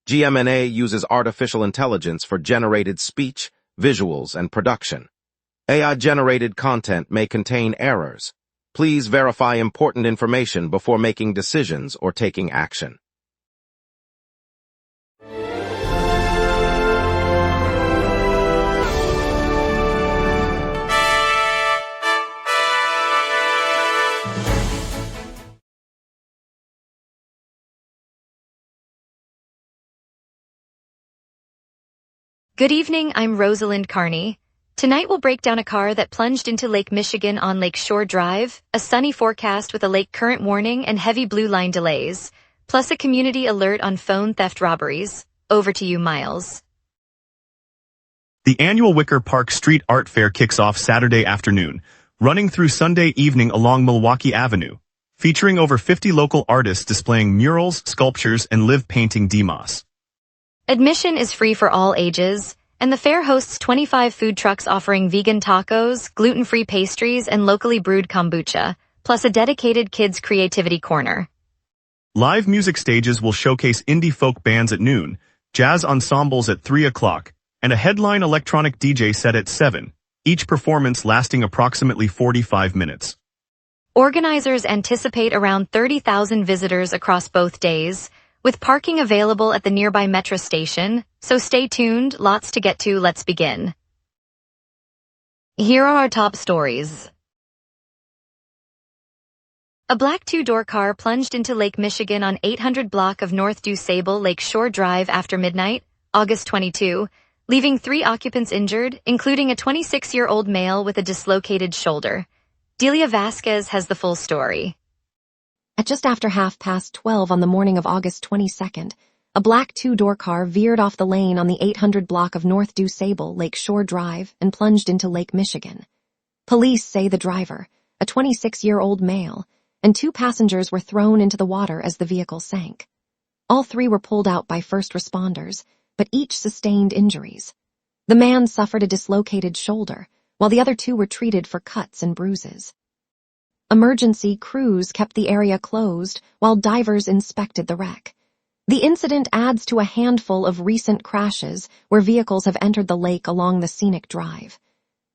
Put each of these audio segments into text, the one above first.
gmna uses artificial intelligence for generated speech, visuals, and production. AI-generated content may contain errors. Please verify important information before making decisions or taking action. Good evening, I'm Rosalind Carney. Tonight we'll break down a car that plunged into Lake Michigan on Lake Shore Drive, a sunny forecast with a lake current warning and heavy blue line delays, plus a community alert on phone theft robberies. Over to you, Miles. The annual Wicker Park Street Art Fair kicks off Saturday afternoon, running through Sunday evening along Milwaukee Avenue, featuring over 50 local artists displaying murals, sculptures, and live painting demos. Admission is free for all ages, and the fair hosts 25 food trucks offering vegan tacos, gluten-free pastries, and locally brewed kombucha, plus a dedicated kids' creativity corner. Live music stages will showcase indie folk bands at noon, jazz ensembles at 3 o'clock, and a headline electronic DJ set at 7, each performance lasting approximately 45 minutes. Organizers anticipate around 30,000 visitors across both days, with parking available at the nearby metro station, so stay tuned, lots to get to, let's begin. Here are our top stories. A black two-door car plunged into Lake Michigan on 800 block of North DuSable Lake Shore Drive after midnight, August 22, leaving 3 occupants injured, including a 26-year-old male with a dislocated shoulder. Delia Vasquez has the full story. At just after 12:30 on the morning of August 22nd, a black two-door car veered off the lane on the 800 block of North DuSable Lake Shore Drive and plunged into Lake Michigan. Police say the driver, a 26-year-old male, and 2 passengers were thrown into the water as the vehicle sank. All 3 were pulled out by first responders, but each sustained injuries. The man suffered a dislocated shoulder, while the other 2 were treated for cuts and bruises. Emergency crews kept the area closed while divers inspected the wreck. The incident adds to a handful of recent crashes where vehicles have entered the lake along the scenic drive.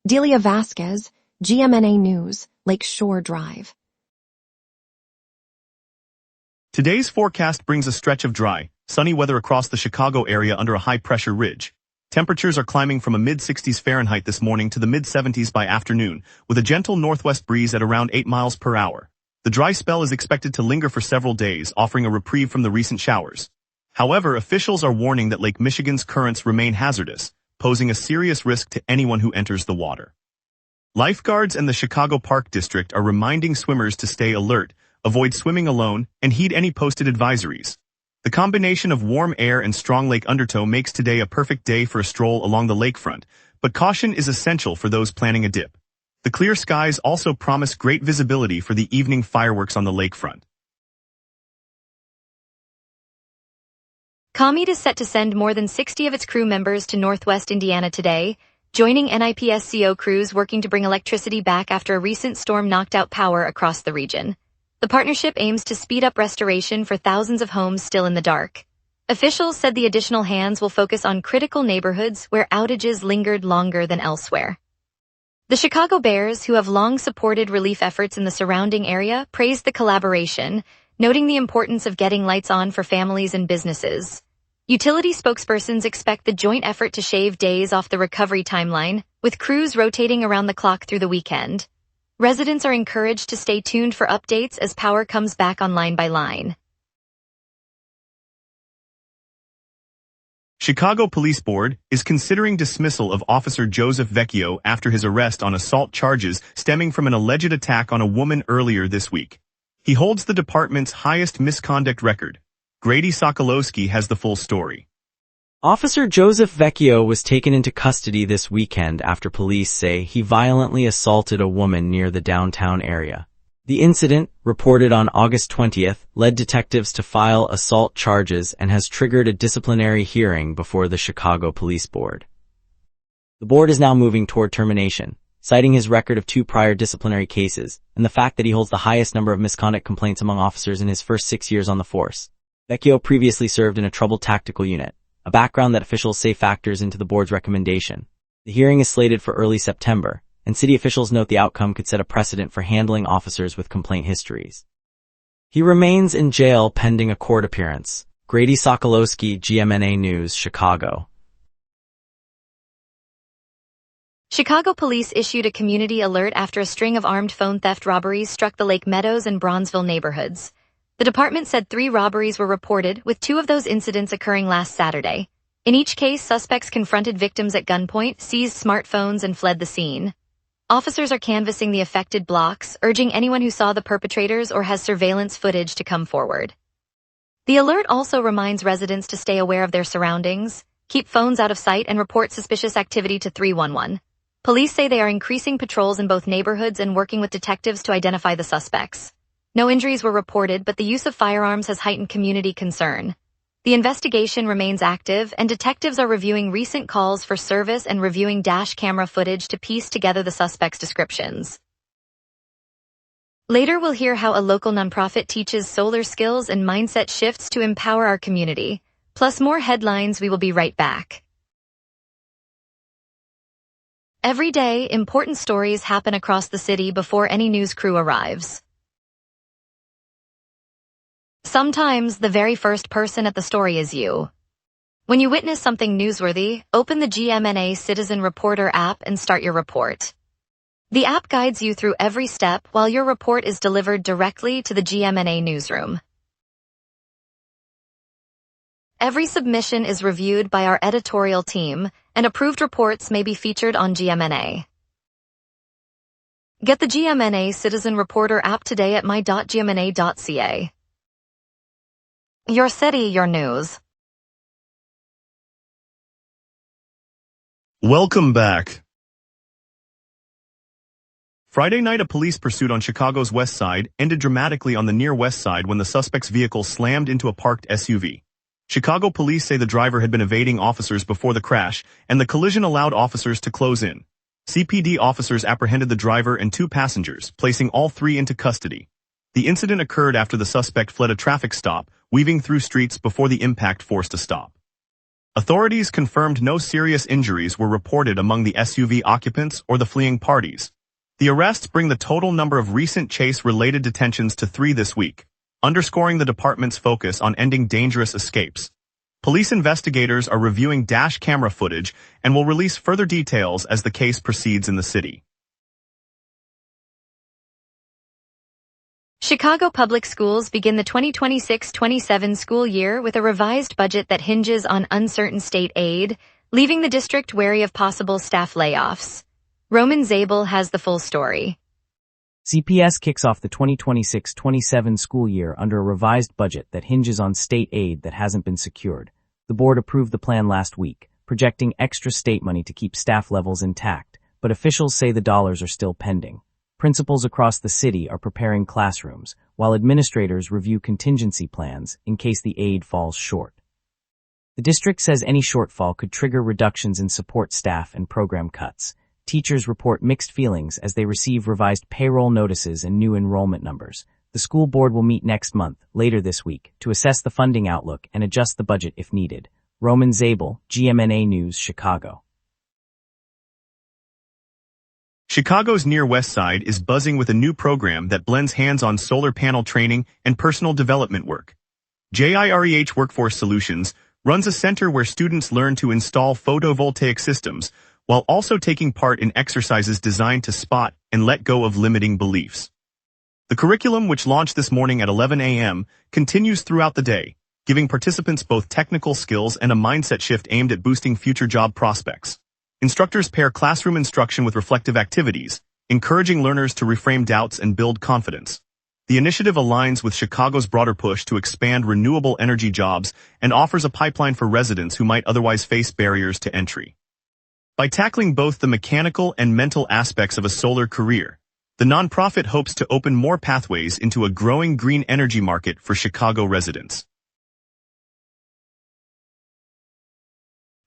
Delia Vasquez, GMNA News, Lake Shore Drive. Today's forecast brings a stretch of dry, sunny weather across the Chicago area under a high-pressure ridge. Temperatures are climbing from a mid-60s Fahrenheit this morning to the mid-70s by afternoon, with a gentle northwest breeze at around 8 miles per hour. The dry spell is expected to linger for several days, offering a reprieve from the recent showers. However, officials are warning that Lake Michigan's currents remain hazardous, posing a serious risk to anyone who enters the water. Lifeguards and the Chicago Park District are reminding swimmers to stay alert, avoid swimming alone, and heed any posted advisories. The combination of warm air and strong lake undertow makes today a perfect day for a stroll along the lakefront, but caution is essential for those planning a dip. The clear skies also promise great visibility for the evening fireworks on the lakefront. ComEd is set to send more than 60 of its crew members to Northwest Indiana today, joining NIPSCO crews working to bring electricity back after a recent storm knocked out power across the region. The partnership aims to speed up restoration for thousands of homes still in the dark. Officials said the additional hands will focus on critical neighborhoods where outages lingered longer than elsewhere. The Chicago Bears, who have long supported relief efforts in the surrounding area, praised the collaboration, noting the importance of getting lights on for families and businesses. Utility spokespersons expect the joint effort to shave days off the recovery timeline, with crews rotating around the clock through the weekend. Residents are encouraged to stay tuned for updates as power comes back on line by line. Chicago Police Board is considering dismissal of Officer Joseph Vecchio after his arrest on assault charges stemming from an alleged attack on a woman earlier this week. He holds the department's highest misconduct record. Grady Sokolowski has the full story. Officer Joseph Vecchio was taken into custody this weekend after police say he violently assaulted a woman near the downtown area. The incident, reported on August 20th, led detectives to file assault charges and has triggered a disciplinary hearing before the Chicago Police Board. The board is now moving toward termination, citing his record of 2 prior disciplinary cases and the fact that he holds the highest number of misconduct complaints among officers in his first 6 years on the force. Vecchio previously served in a troubled tactical unit, a background that officials say factors into the board's recommendation. The hearing is slated for early September, and city officials note the outcome could set a precedent for handling officers with complaint histories. He remains in jail pending a court appearance. Grady Sokolowski, GMNA News, Chicago. Chicago police issued a community alert after a string of armed phone theft robberies struck the Lake Meadows and Bronzeville neighborhoods. The department said 3 robberies were reported, with 2 of those incidents occurring last Saturday. In each case, suspects confronted victims at gunpoint, seized smartphones, and fled the scene. Officers are canvassing the affected blocks, urging anyone who saw the perpetrators or has surveillance footage to come forward. The alert also reminds residents to stay aware of their surroundings, keep phones out of sight, and report suspicious activity to 311. Police say they are increasing patrols in both neighborhoods and working with detectives to identify the suspects. No injuries were reported, but the use of firearms has heightened community concern. The investigation remains active, and detectives are reviewing recent calls for service and reviewing dash camera footage to piece together the suspects' descriptions. Later, we'll hear how a local nonprofit teaches solar skills and mindset shifts to empower our community. Plus more headlines. We will be right back. Every day, important stories happen across the city before any news crew arrives. Sometimes, the very first person at the story is you. When you witness something newsworthy, open the GMNA Citizen Reporter app and start your report. The app guides you through every step while your report is delivered directly to the GMNA newsroom. Every submission is reviewed by our editorial team, and approved reports may be featured on GMNA. Get the GMNA Citizen Reporter app today at my.gmna.ca. Your city, your news. Welcome back. Friday night, a police pursuit on Chicago's west side ended dramatically on the near west side when the suspect's vehicle slammed into a parked SUV. Chicago police say the driver had been evading officers before the crash, and the collision allowed officers to close in. CPD officers apprehended the driver and 2 passengers, placing all 3 into custody. The incident occurred after the suspect fled a traffic stop, weaving through streets before the impact forced a stop. Authorities confirmed no serious injuries were reported among the SUV occupants or the fleeing parties. The arrests bring the total number of recent chase-related detentions to 3 this week, underscoring the department's focus on ending dangerous escapes. Police investigators are reviewing dash camera footage and will release further details as the case proceeds in the city. Chicago Public Schools begin the 2026-27 school year with a revised budget that hinges on uncertain state aid, leaving the district wary of possible staff layoffs. Roman Zabel has the full story. CPS kicks off the 2026-27 school year under a revised budget that hinges on state aid that hasn't been secured. The board approved the plan last week, projecting extra state money to keep staff levels intact, but officials say the dollars are still pending. Principals across the city are preparing classrooms, while administrators review contingency plans in case the aid falls short. The district says any shortfall could trigger reductions in support staff and program cuts. Teachers report mixed feelings as they receive revised payroll notices and new enrollment numbers. The school board will meet next month, later this week, to assess the funding outlook and adjust the budget if needed. Roman Zabel, GMNA News, Chicago. Chicago's near west side is buzzing with a new program that blends hands-on solar panel training and personal development work. JIREH Workforce Solutions runs a center where students learn to install photovoltaic systems, while also taking part in exercises designed to spot and let go of limiting beliefs. The curriculum, which launched this morning at 11 a.m., continues throughout the day, giving participants both technical skills and a mindset shift aimed at boosting future job prospects. Instructors pair classroom instruction with reflective activities, encouraging learners to reframe doubts and build confidence. The initiative aligns with Chicago's broader push to expand renewable energy jobs and offers a pipeline for residents who might otherwise face barriers to entry. By tackling both the mechanical and mental aspects of a solar career, the nonprofit hopes to open more pathways into a growing green energy market for Chicago residents.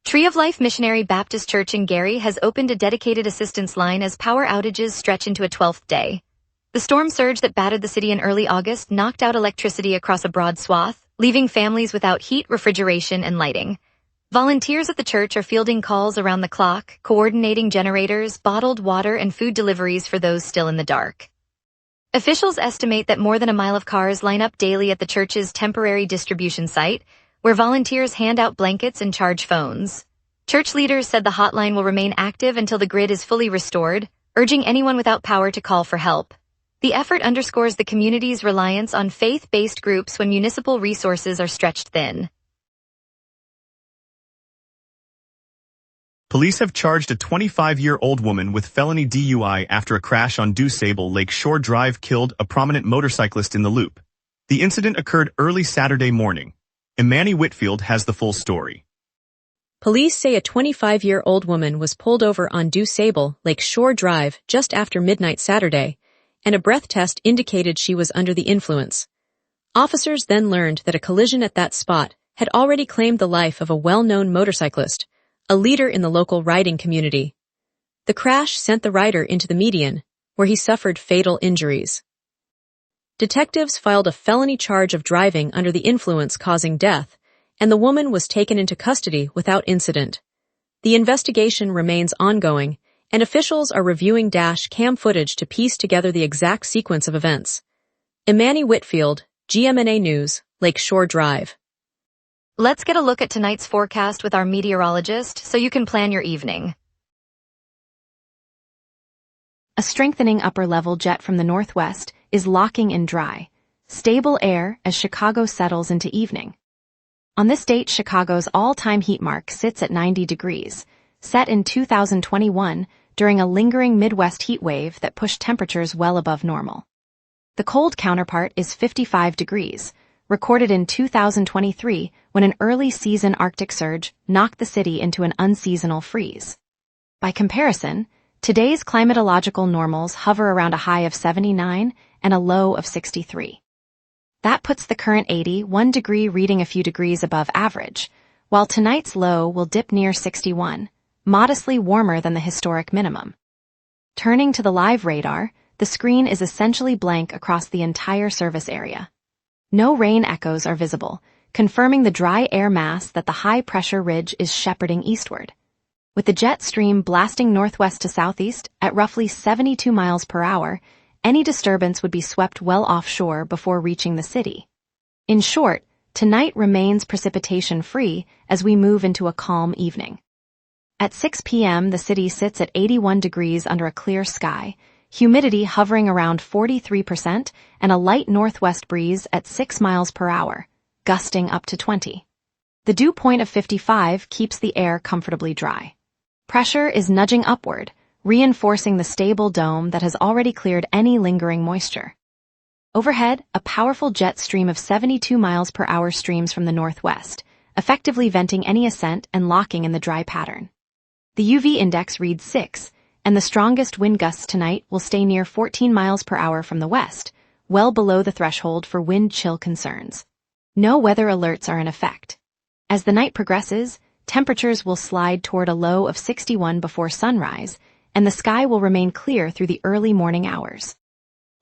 Tree of Life Missionary Baptist Church in Gary has opened a dedicated assistance line as power outages stretch into a 12th day. The storm surge that battered the city in early August knocked out electricity across a broad swath, leaving families without heat, refrigeration, and lighting. Volunteers at the church are fielding calls around the clock, coordinating generators, bottled water, and food deliveries for those still in the dark. Officials estimate that more than a mile of cars line up daily at the church's temporary distribution site, where volunteers hand out blankets and charge phones. Church leaders said the hotline will remain active until the grid is fully restored, urging anyone without power to call for help. The effort underscores the community's reliance on faith-based groups when municipal resources are stretched thin. Police have charged a 25-year-old woman with felony DUI after a crash on DuSable Lake Shore Drive killed a prominent motorcyclist in the loop. The incident occurred early Saturday morning. Imani Whitfield has the full story. Police say a 25-year-old woman was pulled over on DuSable Lake Shore Drive just after midnight Saturday, and a breath test indicated she was under the influence. Officers then learned that a collision at that spot had already claimed the life of a well-known motorcyclist, a leader in the local riding community. The crash sent the rider into the median, where he suffered fatal injuries. Detectives filed a felony charge of driving under the influence causing death, and the woman was taken into custody without incident. The investigation remains ongoing, and officials are reviewing dash cam footage to piece together the exact sequence of events. Imani Whitfield, GMNA News, Lake Shore Drive. Let's get a look at tonight's forecast with our meteorologist so you can plan your evening. A strengthening upper-level jet from the northwest is locking in dry, stable air as Chicago settles into evening. On this date, Chicago's all-time heat mark sits at 90 degrees, set in 2021 during a lingering Midwest heat wave that pushed temperatures well above normal. The cold counterpart is 55 degrees, recorded in 2023 when an early-season Arctic surge knocked the city into an unseasonal freeze. By comparison, today's climatological normals hover around a high of 79 and a low of 63. That puts the current 81-degree reading a few degrees above average, while tonight's low will dip near 61, modestly warmer than the historic minimum. Turning to the live radar, the screen is essentially blank across the entire service area. No rain echoes are visible, confirming the dry air mass that the high-pressure ridge is shepherding eastward. With the jet stream blasting northwest to southeast at roughly 72 miles per hour, any disturbance would be swept well offshore before reaching the city. In short, tonight remains precipitation-free as we move into a calm evening. At 6 p.m., the city sits at 81 degrees under a clear sky, humidity hovering around 43%, and a light northwest breeze at 6 miles per hour, gusting up to 20. The dew point of 55 keeps the air comfortably dry. Pressure is nudging upward, reinforcing the stable dome that has already cleared any lingering moisture. Overhead, a powerful jet stream of 72 miles per hour streams from the northwest, effectively venting any ascent and locking in the dry pattern. The UV index reads 6, and the strongest wind gusts tonight will stay near 14 miles per hour from the west, well below the threshold for wind chill concerns. No weather alerts are in effect. As the night progresses, temperatures will slide toward a low of 61 before sunrise, and the sky will remain clear through the early morning hours.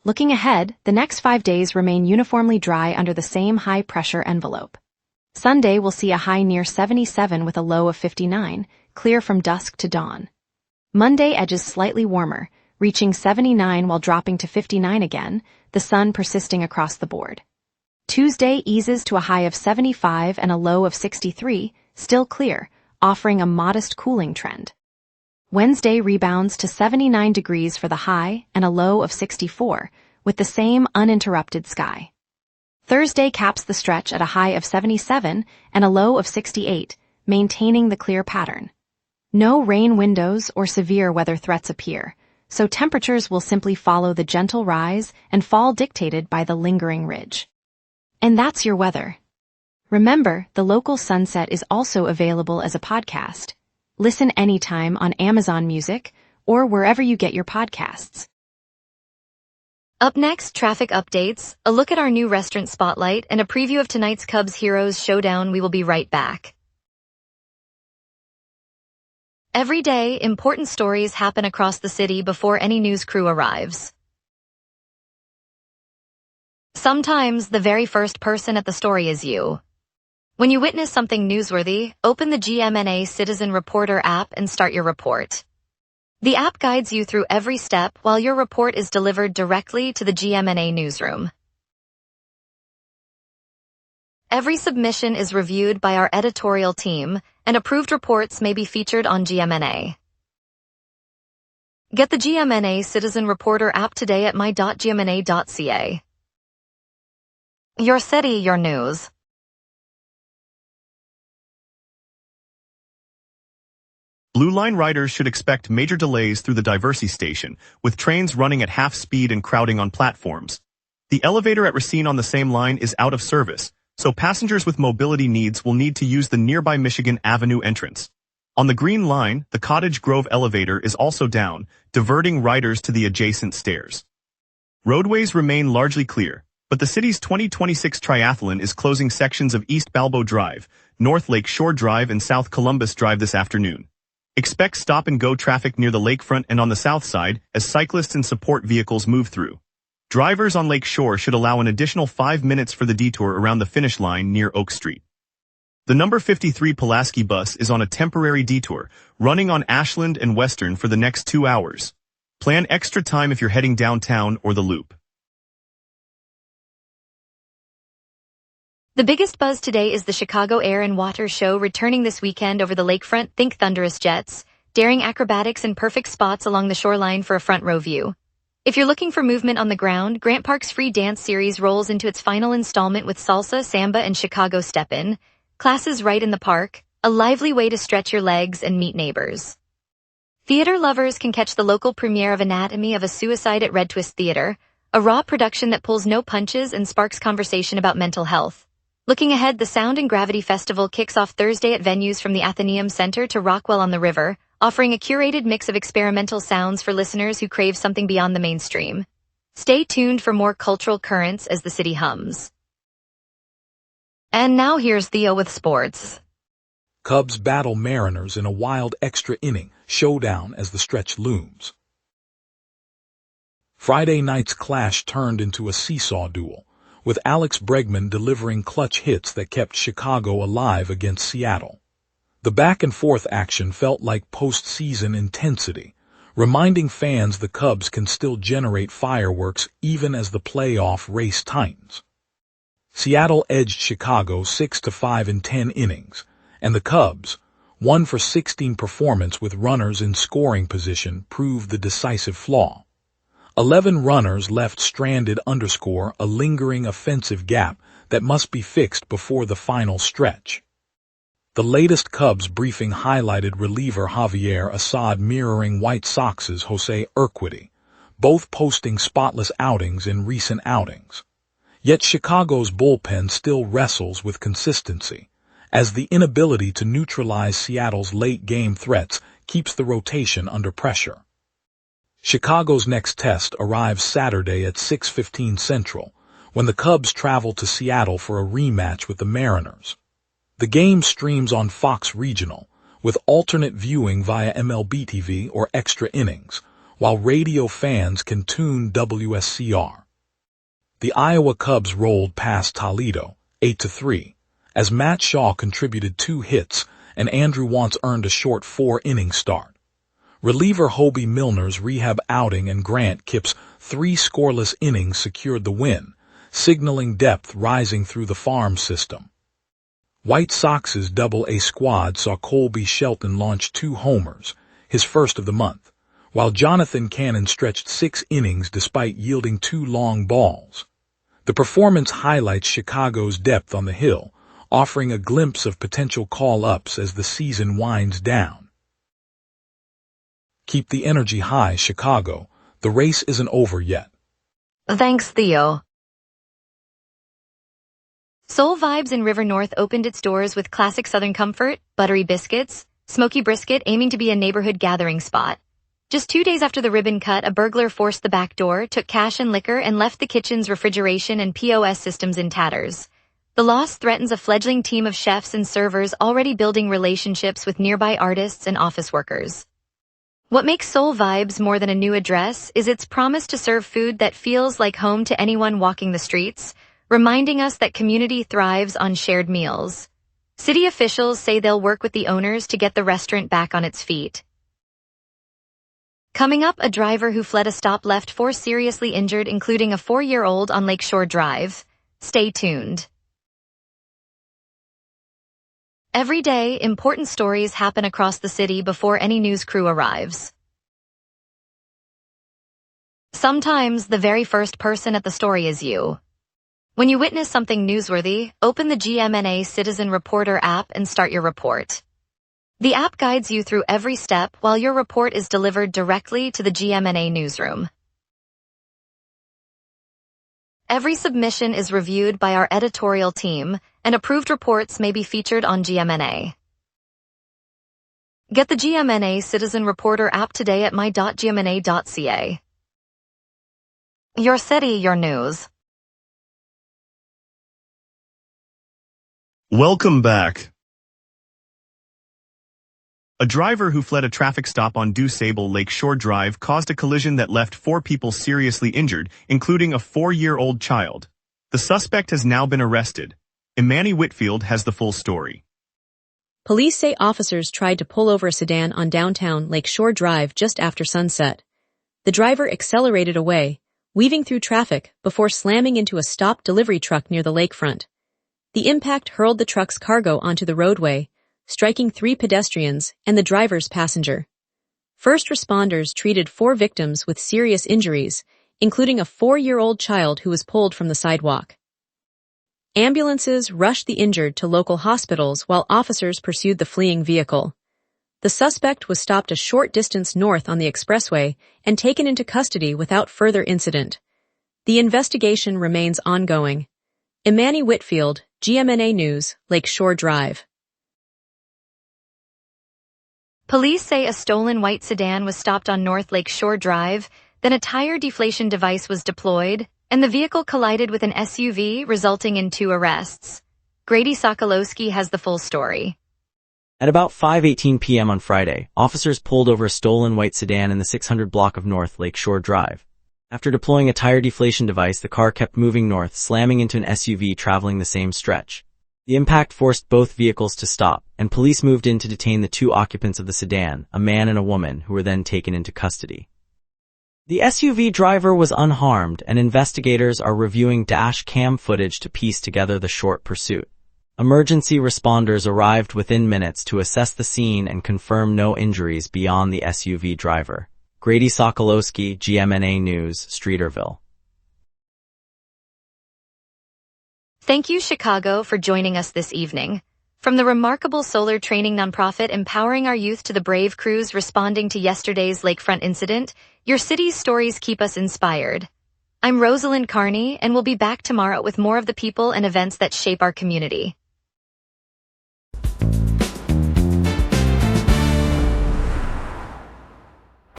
Looking ahead, the next 5 days remain uniformly dry under the same high-pressure envelope. Sunday will see a high near 77 with a low of 59, clear from dusk to dawn. Monday edges slightly warmer, reaching 79 while dropping to 59 again, the sun persisting across the board. Tuesday eases to a high of 75 and a low of 63, still clear, offering a modest cooling trend. Wednesday rebounds to 79 degrees for the high and a low of 64, with the same uninterrupted sky. Thursday caps the stretch at a high of 77 and a low of 68, maintaining the clear pattern. No rain windows or severe weather threats appear, so temperatures will simply follow the gentle rise and fall dictated by the lingering ridge. And that's your weather. Remember, the local sunset is also available as a podcast. Listen anytime on Amazon Music or wherever you get your podcasts. Up next, traffic updates, a look at our new restaurant spotlight, and a preview of tonight's Cubs Heroes showdown. We will be right back. Every day, important stories happen across the city before any news crew arrives. Sometimes the very first person at the story is you. When you witness something newsworthy, open the GMNA Citizen Reporter app and start your report. The app guides you through every step while your report is delivered directly to the GMNA newsroom. Every submission is reviewed by our editorial team, and approved reports may be featured on GMNA. Get the GMNA Citizen Reporter app today at my.gmna.ca. Your city, your news. Blue Line riders should expect major delays through the Diversey station, with trains running at half speed and crowding on platforms. The elevator at Racine on the same line is out of service, so passengers with mobility needs will need to use the nearby Michigan Avenue entrance. On the Green Line, the Cottage Grove elevator is also down, diverting riders to the adjacent stairs. Roadways remain largely clear, but the city's 2026 triathlon is closing sections of East Balbo Drive, North Lake Shore Drive and South Columbus Drive this afternoon. Expect stop-and-go traffic near the lakefront and on the south side as cyclists and support vehicles move through. Drivers on Lake Shore should allow an additional 5 minutes for the detour around the finish line near Oak Street. The number 53 Pulaski bus is on a temporary detour, running on Ashland and Western for the next 2 hours. Plan extra time if you're heading downtown or the Loop. The biggest buzz today is the Chicago Air and Water Show returning this weekend over the lakefront. Think thunderous jets, daring acrobatics and perfect spots along the shoreline for a front row view. If you're looking for movement on the ground, Grant Park's free dance series rolls into its final installment with salsa, samba, and Chicago step-in. Classes right in the park, a lively way to stretch your legs and meet neighbors. Theater lovers can catch the local premiere of Anatomy of a Suicide at Red Twist Theater, a raw production that pulls no punches and sparks conversation about mental health. Looking ahead, the Sound and Gravity Festival kicks off Thursday at venues from the Athenaeum Center to Rockwell on the River, offering a curated mix of experimental sounds for listeners who crave something beyond the mainstream. Stay tuned for more cultural currents as the city hums. And now here's Theo with sports. Cubs battle Mariners in a wild extra inning showdown as the stretch looms. Friday night's clash turned into a seesaw duel, with Alex Bregman delivering clutch hits that kept Chicago alive against Seattle. The back-and-forth action felt like postseason intensity, reminding fans the Cubs can still generate fireworks even as the playoff race tightens. Seattle edged Chicago 6-5 in 10 innings, and the Cubs, 1-for-16 performance with runners in scoring position, proved the decisive flaw. 11 runners left stranded underscore a lingering offensive gap that must be fixed before the final stretch. The latest Cubs briefing highlighted reliever Javier Assad mirroring White Sox's Jose Urquidy, both posting spotless outings in recent outings. Yet Chicago's bullpen still wrestles with consistency, as the inability to neutralize Seattle's late-game threats keeps the rotation under pressure. Chicago's next test arrives Saturday at 6:15 Central, when the Cubs travel to Seattle for a rematch with the Mariners. The game streams on Fox Regional, with alternate viewing via MLB TV or Extra Innings, while radio fans can tune WSCR. The Iowa Cubs rolled past Toledo, 8-3, as Matt Shaw contributed 2 hits and Andrew Wantz earned a short 4-inning start. Reliever Hobie Milner's rehab outing and Grant Kipp's 3 scoreless innings secured the win, signaling depth rising through the farm system. White Sox's Double-A squad saw Colby Shelton launch 2 homers, his first of the month, while Jonathan Cannon stretched 6 innings despite yielding 2 long balls. The performance highlights Chicago's depth on the hill, offering a glimpse of potential call-ups as the season winds down. Keep the energy high, Chicago. The race isn't over yet. Thanks, Theo. Soul Vibes in River North opened its doors with classic Southern comfort, buttery biscuits, smoky brisket aiming to be a neighborhood gathering spot. Just 2 days after the ribbon cut, a burglar forced the back door, took cash and liquor, and left the kitchen's refrigeration and POS systems in tatters. The loss threatens a fledgling team of chefs and servers already building relationships with nearby artists and office workers. What makes Soul Vibes more than a new address is its promise to serve food that feels like home to anyone walking the streets, reminding us that community thrives on shared meals. City officials say they'll work with the owners to get the restaurant back on its feet. Coming up, a driver who fled a stop left 4 seriously injured, including a 4-year-old on Lakeshore Drive. Stay tuned. Every day, important stories happen across the city before any news crew arrives. Sometimes, the very first person at the story is you. When you witness something newsworthy, open the GMNA Citizen Reporter app and start your report. The app guides you through every step while your report is delivered directly to the GMNA newsroom. Every submission is reviewed by our editorial team, and approved reports may be featured on GMNA. Get the GMNA Citizen Reporter app today at my.gmna.ca. Your city, your news. Welcome back. A driver who fled a traffic stop on DuSable Lakeshore Drive caused a collision that left 4 people seriously injured, including a 4-year-old child. The suspect has now been arrested. Imani Whitfield has the full story. Police say officers tried to pull over a sedan on downtown Lakeshore Drive just after sunset. The driver accelerated away, weaving through traffic before slamming into a stopped delivery truck near the lakefront. The impact hurled the truck's cargo onto the roadway, striking 3 pedestrians and the driver's passenger. First responders treated 4 victims with serious injuries, including a 4-year-old child who was pulled from the sidewalk. Ambulances rushed the injured to local hospitals while officers pursued the fleeing vehicle. The suspect was stopped a short distance north on the expressway and taken into custody without further incident. The investigation remains ongoing. Imani Whitfield, GMNA News, Lakeshore Drive. Police say a stolen white sedan was stopped on North Lakeshore Drive, then a tire deflation device was deployed, and the vehicle collided with an SUV, resulting in 2 arrests. Grady Sokolowski has the full story. At about 5:18 p.m. on Friday, officers pulled over a stolen white sedan in the 600 block of North Lakeshore Drive. After deploying a tire deflation device, the car kept moving north, slamming into an SUV traveling the same stretch. The impact forced both vehicles to stop, and police moved in to detain the 2 occupants of the sedan, a man and a woman, who were then taken into custody. The SUV driver was unharmed, and investigators are reviewing dash cam footage to piece together the short pursuit. Emergency responders arrived within minutes to assess the scene and confirm no injuries beyond the SUV driver. Grady Sokolowski, GMNA News, Streeterville. Thank you, Chicago, for joining us this evening. From the remarkable solar training nonprofit empowering our youth to the brave crews responding to yesterday's lakefront incident, your city's stories keep us inspired. I'm Rosalind Carney, and we'll be back tomorrow with more of the people and events that shape our community.